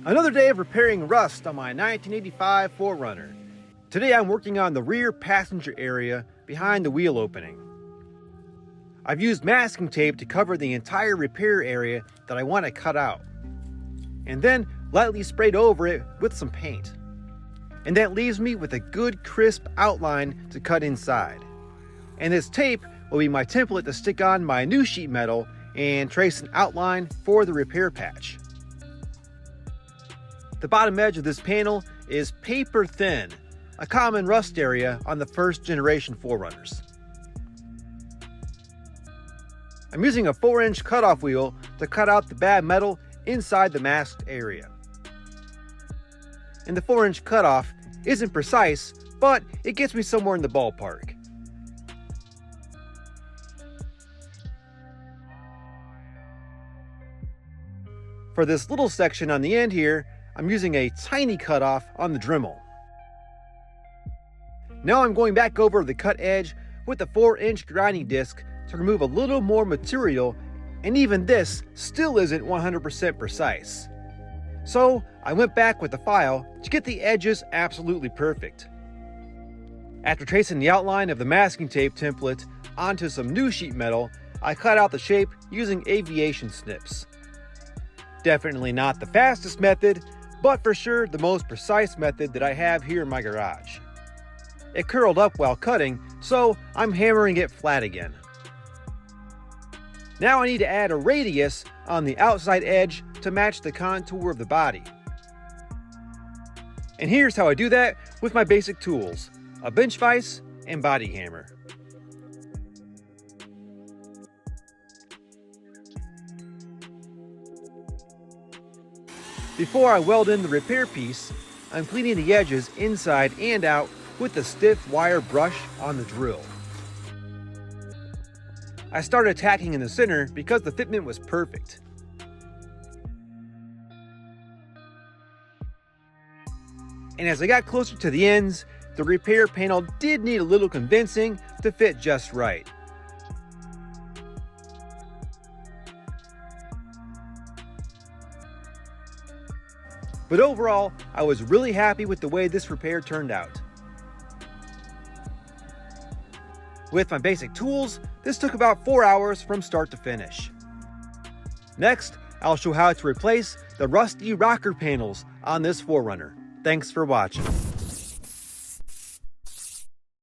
Another day of repairing rust on my 1985 4runner. Today I'm working on the rear passenger area behind the wheel opening. I've used masking tape to cover the entire repair area that I want to cut out, and then lightly sprayed over it with some paint. And that leaves me with a good crisp outline to cut inside. And this tape will be my template to stick on my new sheet metal and trace an outline for the repair patch. The bottom edge of this panel is paper thin, a common rust area on the first generation 4runners. I'm using a 4-inch cutoff wheel to cut out the bad metal inside the masked area. And the 4-inch cutoff isn't precise, but it gets me somewhere in the ballpark. For this little section on the end here, I'm using a tiny cutoff on the dremel. Now I'm going back over the cut edge with the 4-inch grinding disc to remove a little more material, and even this still isn't 100% precise. So I went back with the file to get the edges absolutely perfect. After tracing the outline of the masking tape template onto some new sheet metal, I cut out the shape using aviation snips. Definitely not the fastest method, but for sure the most precise method that I have here in my garage. It curled up while cutting, so I'm hammering it flat again. Now I need to add a radius on the outside edge to match the contour of the body. And here's how I do that with my basic tools, a bench vise and body hammer. Before I weld in the repair piece, I'm cleaning the edges inside and out with a stiff wire brush on the drill. I started tacking in the center because the fitment was perfect. And as I got closer to the ends, the repair panel did need a little convincing to fit just right. But overall, I was really happy with the way this repair turned out. With my basic tools, this took about 4 hours from start to finish. Next, I'll show how to replace the rusty rocker panels on this 4runner. Thanks for watching.